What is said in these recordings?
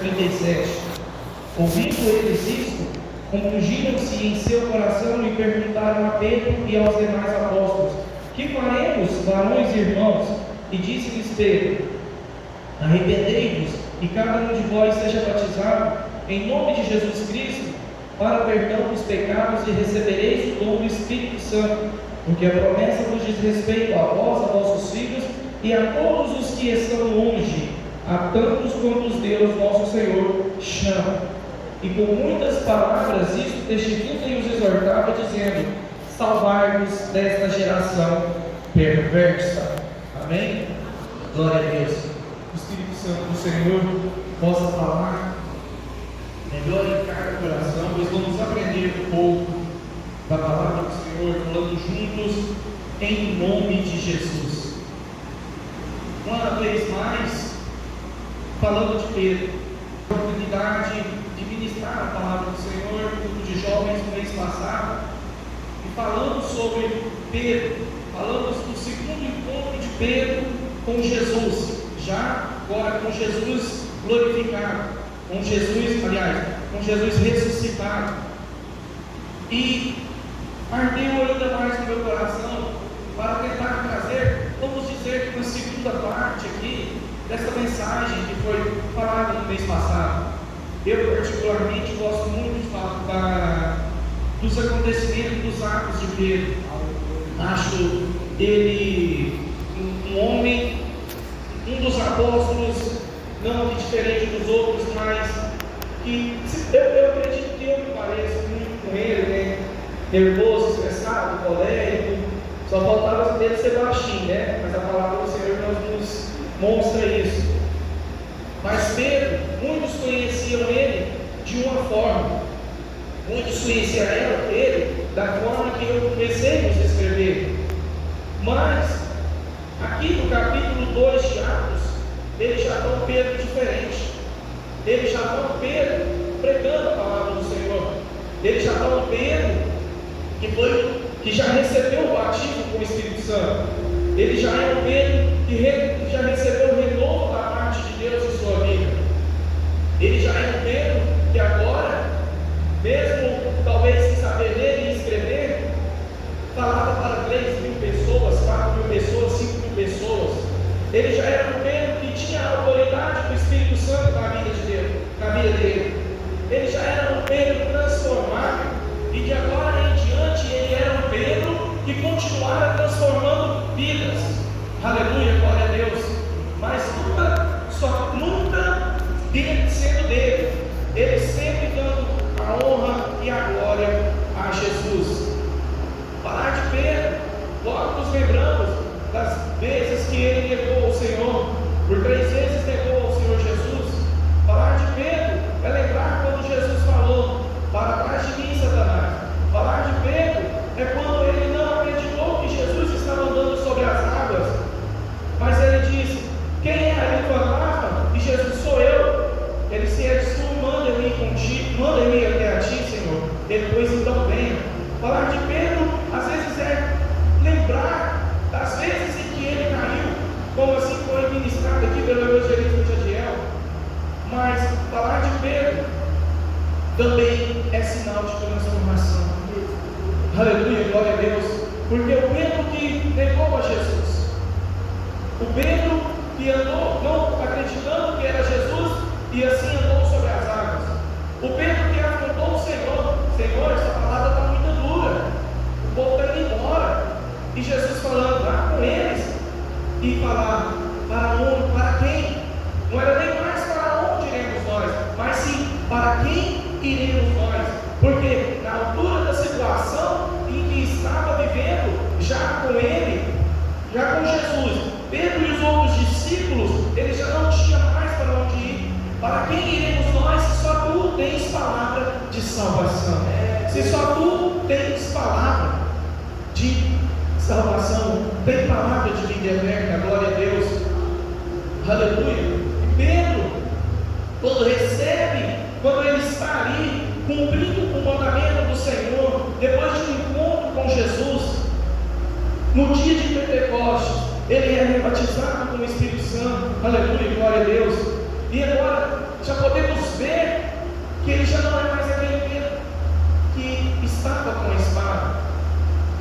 37. Ouvindo eles isto, compungiram-se em seu coração e perguntaram a Pedro e aos demais apóstolos: que faremos, varões e irmãos? E disse-lhes Pedro: arrependei-vos e cada um de vós seja batizado em nome de Jesus Cristo para perdão dos pecados e recebereis o dom do Espírito Santo, porque a promessa vos diz respeito a vós, a vossos filhos e a todos os que estão longe, a tantos quantos Deus nosso Senhor chama. E com muitas palavras isto testifica e os exortava, dizendo: salvai-vos desta geração perversa. Amém? Glória a Deus. O Espírito Santo do Senhor possa falar melhor em cada coração. Nós vamos aprender um pouco da palavra do Senhor, falando juntos em nome de Jesus. Uma vez mais, falando de Pedro, a oportunidade de ministrar a palavra do Senhor, grupo de jovens no mês passado, e falando sobre Pedro, falamos do segundo encontro de Pedro com Jesus, já agora com Jesus glorificado, com Jesus ressuscitado, e ardeu ainda mais no meu coração para tentar trazer, vamos dizer, uma segunda parte aqui dessa mensagem que foi falada no mês passado. Eu particularmente gosto muito de falar dos acontecimentos, dos atos de Pedro. Acho ele um homem, um dos apóstolos, não que diferente dos outros, mas que eu acredito que eu me pareço muito com ele, né? Nervoso, estressado, colérico, só faltava dele ser baixinho, né? Mas a palavra do Senhor nos mostra isso. Mas Pedro, muitos conheciam ele de uma forma, muitos conheciam ele da forma que eu comecei a nos escrever. Mas aqui no capítulo 2 de Atos, ele já está um Pedro diferente. Ele já está um Pedro pregando a palavra do Senhor. Ele já está um Pedro que já recebeu o batismo com o Espírito Santo. Ele já é um Pedro que já recebeu o renovo da parte de Deus em sua vida. Ele já é um Pedro que agora, mesmo talvez sem saber ler e escrever, falava para 3.000 pessoas, 4.000 pessoas, 5.000 pessoas. Ele já era um Pedro que tinha a autoridade do Espírito Santo na vida de Deus, na vida dele. Ele já era um Pedro transformado, e de agora em diante ele era um Pedro que continuara transformando vidas. Aleluia, glória a Deus. Mas nunca sendo dele, ele sempre dando a honra e a glória a Jesus. Falar de Pedro, logo nos lembramos das vezes que ele negou ao Senhor, por 3 vezes negou ao Senhor Jesus. Falar de Pedro é lembrar quando Jesus falou: para trás de mim, Satanás. Falar de Pedro é quando ele não acreditou que Jesus estava andando sobre as águas, mas ele disse: quem é? Ele falava, e Jesus: sou eu. Ele se és tu, manda-me contigo, manda-me até a ti, Senhor. Ele: pois então venha. Falar de Pedro às vezes é lembrar das vezes em que ele caiu, como assim foi ministrado aqui pelo evangelista Jadiel. Mas falar de Pedro também é sinal de transformação. Aleluia, glória a Deus. Porque o Pedro que negou a Jesus, o Pedro que andou não acreditando que era Jesus e assim andou sobre as águas, o Pedro que afrontou o Senhor: Senhor, essa palavra está muito dura, o povo está indo embora. E Jesus falando lá com eles e falar: para onde, para quem? Não era nem mais para onde iremos nós, mas sim para quem iremos nós. Porque na altura da situação em que estava vivendo, já com ele, já com Jesus, Pedro e os outros discípulos, eles já não tinham mais para onde ir. Para quem iremos nós, se só tu tens palavra de salvação? Se só tu tens palavra de salvação, tem palavra de vida eterna, glória a Deus. Aleluia. E Pedro, quando ele está ali cumprindo o mandamento do Senhor, depois de um encontro com Jesus, no dia de Pentecostes, ele é rebatizado com o Espírito Santo. Aleluia, glória a Deus. E agora já podemos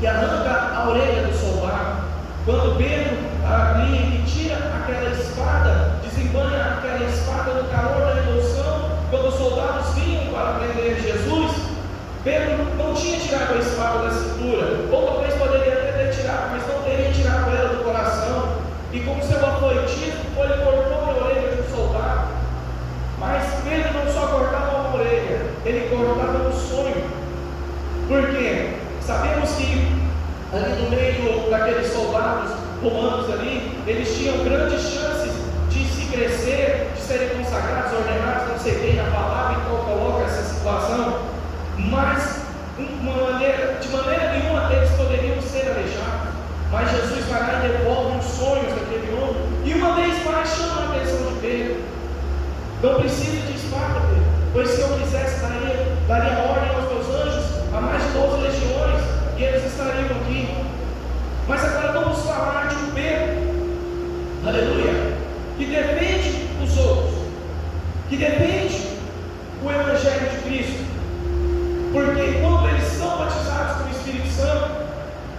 que arranca a orelha do soldado. Quando Pedro ali tira aquela espada, desembanha aquela espada no calor da revolução, quando os soldados vinham para prender Jesus, Pedro não tinha tirado a espada da cintura, ou talvez poderia até ter tirado, mas não teria tirado ela do coração, e como seu afoitismo, ele cortou a orelha de um soldado. Mas Pedro não só cortava uma orelha, ele cortava um sonho. Por quê? Sabemos que ali no meio daqueles soldados romanos ali, eles tinham grandes chances de se crescer, de serem consagrados, ordenados, não sei bem a palavra em qual coloca essa situação, mas de maneira nenhuma eles poderiam ser aleijados. Mas Jesus vai lá e devolve os sonhos daquele homem, e uma vez mais chama a atenção de Pedro. Não precisa de espada, Pedro, pois se eu quisesse, daria ordem aos meus anjos a mais de 12 legiões, e eles estariam aqui. Mas agora vamos falar de um Pedro, aleluia, que defende os outros, que defende o Evangelho de Cristo, porque quando eles são batizados com o Espírito Santo,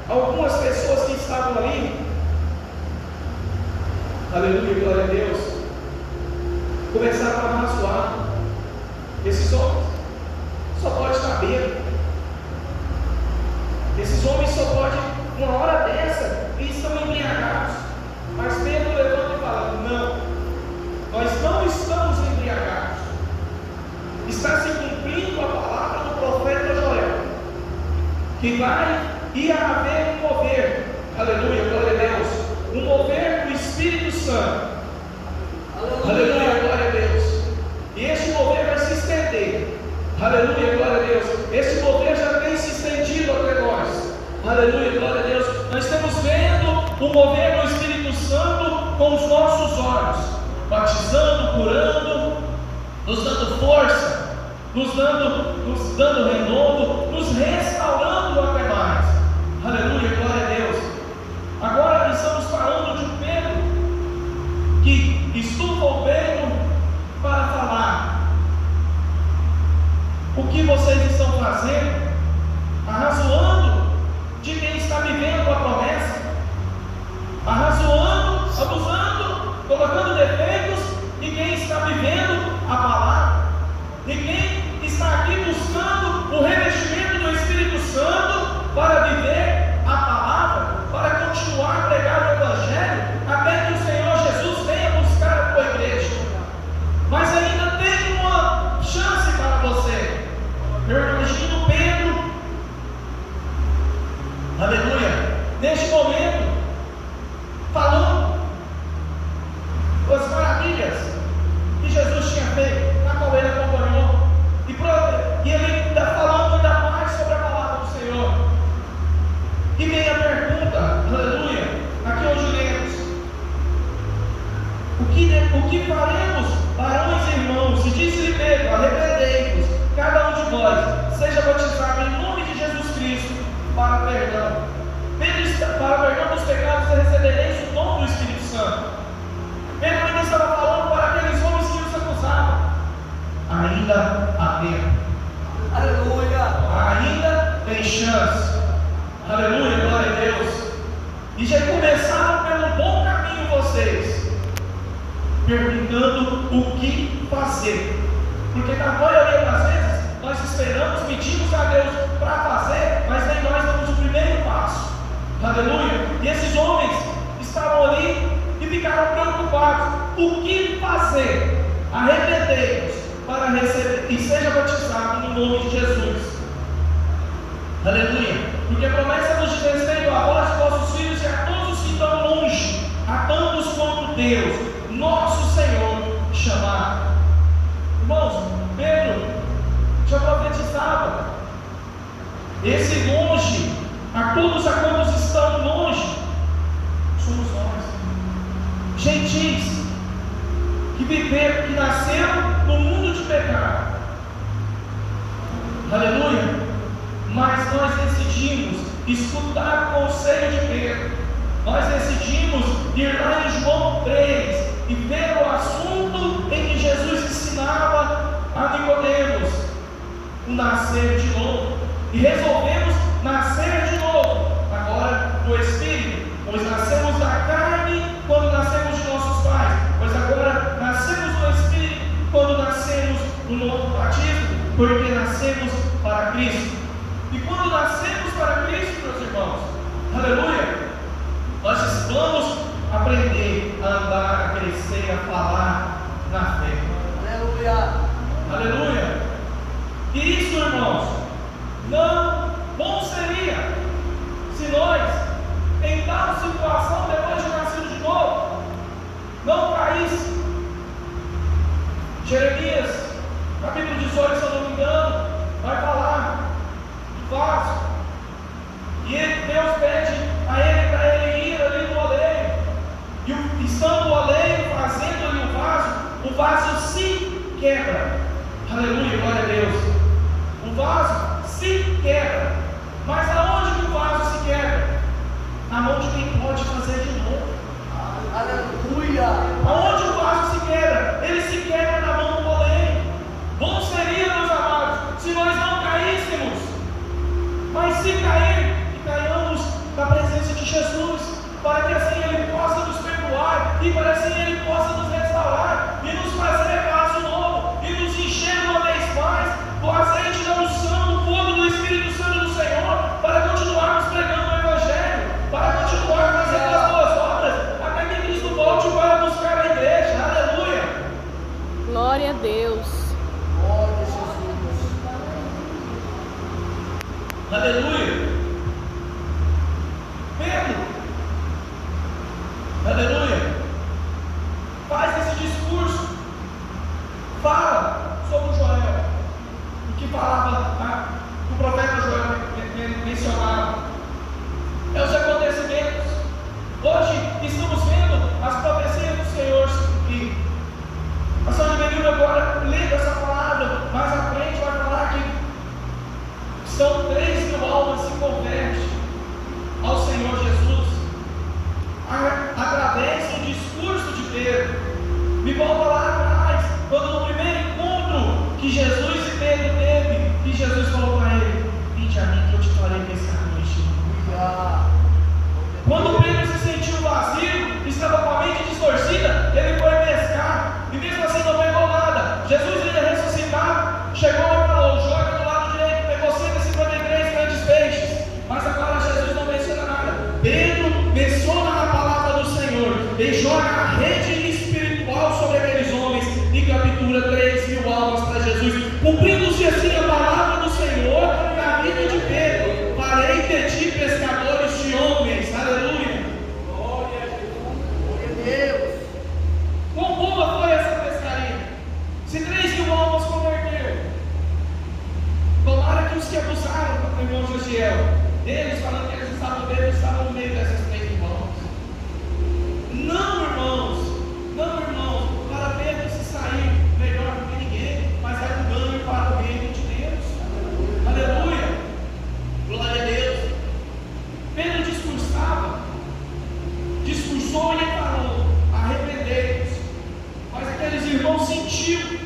algumas pessoas que estavam ali, aleluia, glória a Deus, começaram a razoar. Esses homens só podem estar bêbados, esses homens só podem, uma hora dessa, e estão embriagados. Mas Pedro levanta e fala: não, nós não estamos embriagados. Está se cumprindo a palavra do profeta Joel, que ia haver um mover, aleluia, glória a Deus, um mover do Espírito Santo, aleluia, glória a Deus, e este mover vai se estender, aleluia, glória a Deus. Este mover já tem se estendido até nós, aleluia, glória a Deus. Nós estamos vendo o mover do Espírito Santo com os nossos olhos, batizando, curando, nos dando força, nos dando renovo, nos restaurando até mais, aleluia, glória a Deus. Agora estamos falando de um Pedro que estufa o peito para falar: o que vocês estão fazendo, arrazoando de quem está vivendo a promessa, arrazoando, abusando, colocando defeitos de quem está vivendo a palavra, de quem está aqui buscando o revestimento do Espírito Santo para viver a palavra, para continuar a pregar o Evangelho, até que o Senhor Jesus venha buscar a tua igreja. Mas ainda tem uma chance para você. Eu imagino Pedro, aleluia, neste momento, falando das maravilhas que Jesus tinha feito, na qual ele acompanhou, e ele está falando ainda mais sobre a palavra do Senhor. E vem a pergunta, aleluia, aqui onde lemos: o que faremos, varões e irmãos? E disse-lhe Pedro: arrependei-vos, cada um de vós, seja batizado em nome de Jesus Cristo, para perdão. Para perdão dos pecados, e recebereis o dom do Espírito Santo. Pedro ainda estava falando para aqueles homens que os acusavam: ainda há tempo, aleluia, ainda tem chance, aleluia, glória a Deus. E já começaram pelo bom caminho vocês, perguntando o que fazer, porque na maioria das vezes nós esperamos, pedimos a Deus para fazer, mas nem nós damos o primeiro passo, aleluia. E esses homens estavam ali e ficaram preocupados: o que fazer? Arrependei-vos para receber e seja batizado no nome de Jesus, aleluia, porque a promessa nos diz respeito a vós e vossos filhos e a todos os que estão longe, a tantos quanto Deus, nosso Senhor, chamar. Irmãos, Pedro já profetizava: esse longe, a todos a quantos estão longe, somos nós, gentis, que viveram, que nasceram no mundo de pecado, aleluia. Mas nós decidimos escutar o conselho de Pedro, nós decidimos ir lá em João 3 e ver o assunto em que Jesus ensinava a Nicodemos o nascer de novo, e resolvemos nascer de novo, Pois nascemos da carne quando nascemos de nossos pais, pois agora nascemos do Espírito quando nascemos do novo batismo, porque nascemos para Cristo. E quando nascemos para Cristo, meus irmãos, aleluia, nós vamos aprender a andar, a crescer, a falar na fé. Aleluia, aleluia. E isso, irmãos, não bom seria se nós, em tal situação, depois de nascido de novo, não caísse. Jeremias, capítulo 18, se eu não me engano, vai falar do vaso. E Deus pede a ele para ele ir ali no oleiro. E estando no oleiro, fazendo ali o vaso se quebra. Aleluia, glória a Deus. O vaso se quebra. Mas aonde que o vaso se quebra? Na mão de quem pode fazer de novo. Aleluia. Aonde o vaso se quebra? Ele se quebra na mão do oleiro. Bom seria, meus amados, se nós não caíssemos. Mas se cair, que caiamos na presença de Jesus, para que assim Ele possa nos perdoar, e para assim Ele possa nos restaurar, e nos fazer vaso novo, e nos encher uma vez mais do azeite da unção, do fogo do Espírito Santo do Senhor, para continuarmos pregando o Evangelho, para continuarmos fazendo as boas obras, até que Cristo volte para buscar a igreja. Aleluia! Glória a Deus. Glória a Jesus. Aleluia! Pedro, aleluia, faz esse discurso, fala sobre Joel, o que falava, o profeta Joel mencionava, é os acontecimentos. Hoje estamos vendo as profecias do Senhor se cumprir. A São Juvenil agora lendo essa palavra, mais à frente vai falar que são 3.000 almas se convertem ao Senhor Jesus através do discurso de Pedro. Me volta lá atrás, quando no primeiro encontro que Jesus e Pedro teve, que Jesus falou para ele: vinde a mim que eu te farei pescadores. Quando Pedro se sentiu vazio, estava com a mente distorcida, ele foi pescar, e mesmo assim não pegou nada. Jesus ia ressuscitar, chegou e falou: joga do lado direito, pegou 153 grandes peixes. Mas agora Jesus não menciona nada. Pedro menciona a palavra do Senhor, ele joga a rede espiritual sobre aqueles homens e captura 3.000 almas para Jesus, cumprindo-se assim a palavra do Senhor na vida de Pedro: farei de ti pescadores de homens. Aleluia. Glória a Jesus. Glória a Deus. Quão boa foi essa pescaria? Se 3.000 almas converteram, tomara que os que abusaram, irmão Josiel, eles falando que eles estavam bêbados, estavam no meio dessas 3.000 almas. Não, irmãos, para Pedro se sair melhor do que ninguém, mas é um ganho para o reino de Deus. Aleluia, glória a Deus. Pedro discursou e falou: arrependei-vos. Mas aqueles irmãos sentiram,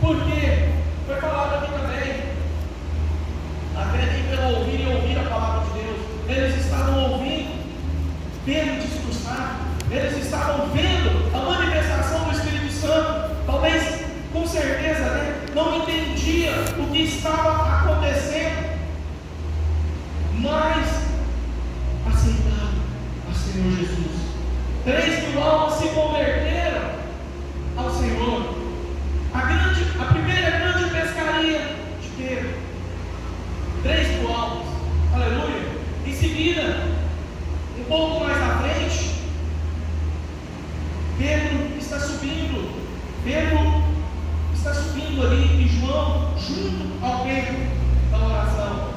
porque foi falado aqui também, a fé vem pelo ouvir e ouvir a palavra de Deus. Eles estavam ouvindo Pedro discursar, eles estavam vendo a manifestação do Espírito Santo. Talvez, com certeza, não entendia o que estava acontecendo, mas aceitaram ao Senhor Jesus. 3.000 almas se converteram ao Senhor. A primeira grande pescaria de Pedro, 3.000 almas, aleluia. Em seguida, um pouco mais à frente, Pedro está subindo ali, e João junto ao Pedro da oração.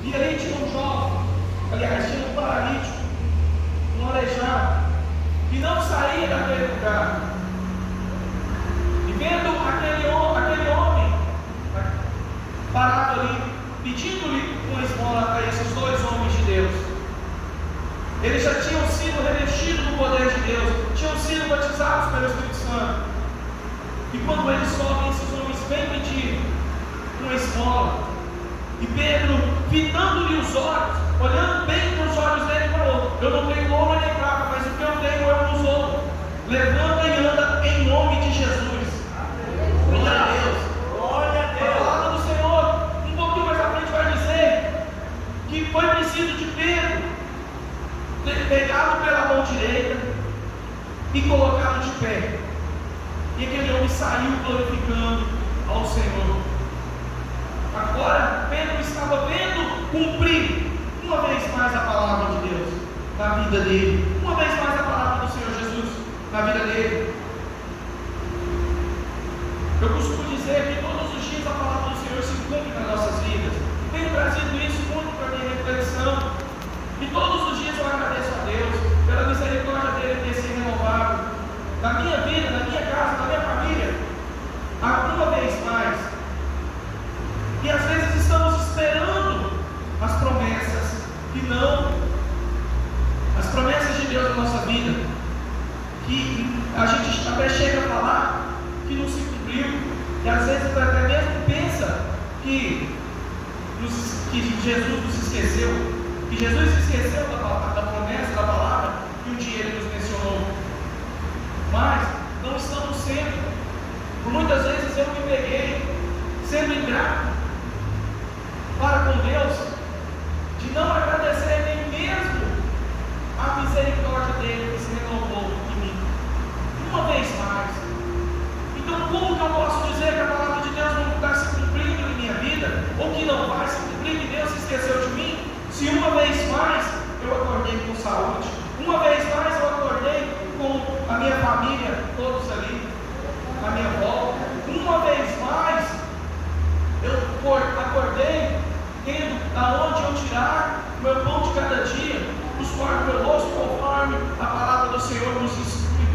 E ali tinha um jovem, aliás, tinha um paralítico, um aleijado, que não saía daquele lugar. E vendo aquele homem parado ali, pedindo-lhe uma esmola para esses 2 homens de Deus, eles já tinham sido revestidos do poder de Deus, tinham sido batizados pelo Espírito Santo. E quando eles sobem, esses homens vêm pedir uma esmola. E Pedro, fitando-lhe os olhos, olhando bem nos olhos dele, falou: eu não tenho ouro nem prata, mas o que eu tenho eu vos dou. Levanta e anda em nome de Jesus. Glória a Deus. Glória a A Deus. palavra do Senhor, um pouquinho mais à frente, vai dizer que foi preciso de Pedro ter pegado pela mão direita e colocado de pé. E aquele homem saiu glorificando ao Senhor. Agora Pedro estava vendo cumprir uma vez mais a palavra de Deus na vida dele, uma vez mais a palavra do Senhor Jesus na vida dele. Eu costumo dizer que todos os dias a palavra do Senhor se cumpre nas nossas vidas. Tenho trazido isso muito para a minha reflexão. E todos os dias eu agradeço a Deus pela misericórdia dele ter se renovado na minha vida, na minha casa, na minha família, uma vez mais. E às vezes estamos esperando as promessas que não, as promessas de Deus na nossa vida, que a gente até chega a falar que não se cumpriu, e às vezes até mesmo pensa que Jesus nos esqueceu, que Jesus se esqueceu da promessa, da palavra que um dia ele nos mencionou. Mas não estamos sendo. Por muitas vezes eu me peguei sendo ingrato para com Deus, de não agradecer nem mesmo a misericórdia dele que se renovou em mim uma vez mais. Então como que eu posso dizer que a palavra de Deus não está se cumprindo em minha vida, ou que não vai se cumprir, que Deus se esqueceu de mim, se uma vez mais eu acordei com saúde, uma vez mais eu acordei com a minha família, todos ali à minha volta, uma vez mais eu acordei tendo da onde eu tirar o meu pão de cada dia, buscar o meu rosto conforme a palavra do Senhor nos instrui.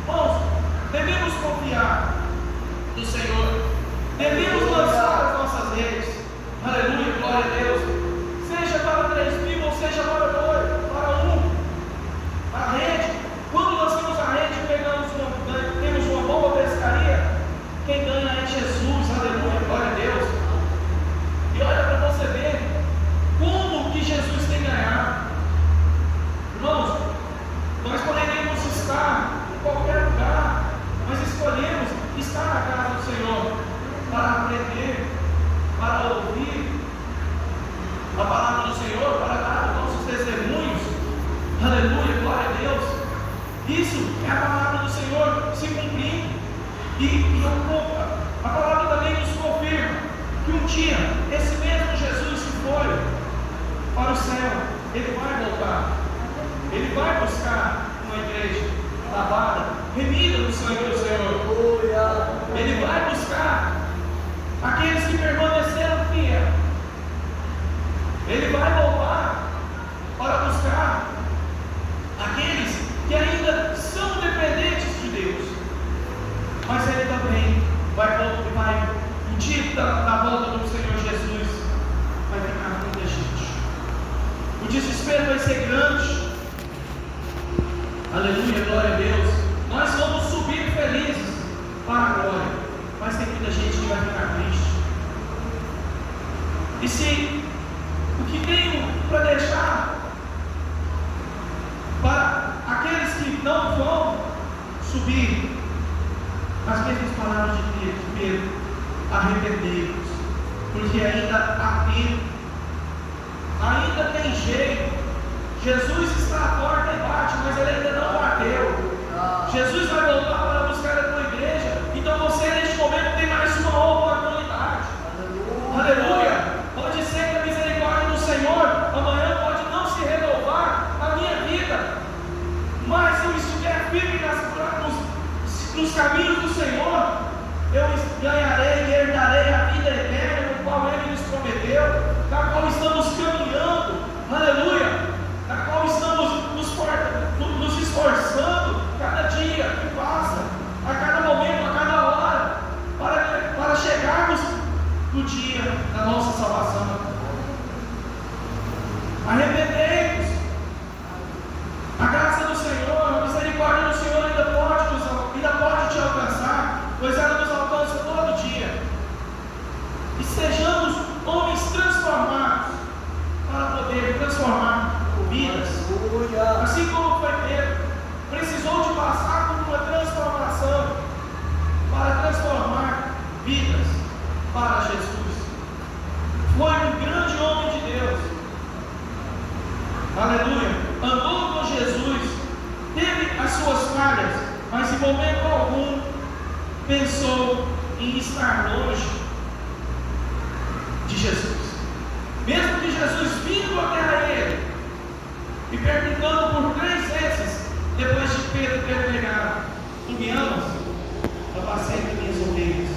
Irmãos, devemos confiar no Senhor, devemos lançar as nossas redes, aleluia, glória a Deus, seja para 3.000 ou seja para 2, para 1, a rede. Quando lançamos a rede, temos uma boa pescaria, quem ganha é Jesus, aleluia, glória a Deus. E olha para você ver como que Jesus tem ganhado. Irmãos, nós poderíamos estar em qualquer lugar, mas escolhemos estar na casa do Senhor para aprender, para ouvir a palavra do Senhor, para dar os nossos testemunhos. Aleluia, glória a Deus. Isso é a palavra do Senhor se cumprindo. E a palavra também nos confirma que um dia esse mesmo Jesus que foi para o céu, ele vai voltar. Ele vai buscar uma igreja lavada, remida no sangue do Senhor. Ele vai buscar aqueles que permaneceram fiéis. Ele vai voltar para buscar aqueles que ainda são dependentes de Deus. Mas ele também vai um dia da volta do Senhor Jesus, vai ficar muita gente. O desespero vai ser grande. Aleluia, glória a Deus. Nós vamos subir felizes para a glória, mas tem muita gente que vai ficar triste. E se o que tenho para deixar para aqueles que não vão subir, as mesmas palavras de Pedro: arrependei-vos, porque ainda há tempo, ainda tem jeito. Jesus está à porta e bate, mas ele ainda não bateu. Jesus vai voltar para buscar a tua igreja. Então você neste momento tem mais uma oportunidade. Aleluia. Pode ser que a misericórdia do Senhor amanhã pode não se renovar na minha vida, mas se eu estiver firme nos caminhos do Senhor, eu ganharei e herdarei a vida eterna, no qual Ele nos prometeu, da qual estamos caminhando, aleluia, da qual estamos nos esforçando cada dia que passa. pensou em estar longe de Jesus. Mesmo que Jesus vindo até ele e perguntando por 3 vezes, depois de Pedro ter negado: tu me amas? Apacenta minhas ovelhas.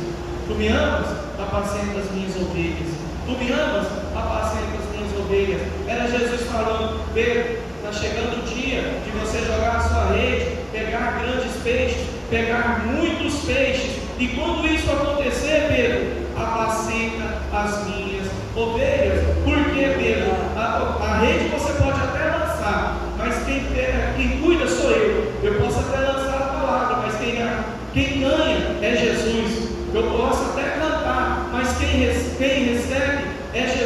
Tu me amas? Apacenta as minhas ovelhas. Tu me amas? Apacenta as minhas ovelhas. Era Jesus falando: Pedro, está chegando o dia de você jogar a sua rede, pegar grandes peixes, pegar muitos peixes. E quando isso acontecer, Pedro, apacenta as minhas ovelhas. Por que, Pedro? A rede você pode até lançar, mas quem cuida sou eu. Eu posso até lançar a palavra, mas quem ganha é Jesus. Eu posso até cantar, mas quem recebe é Jesus.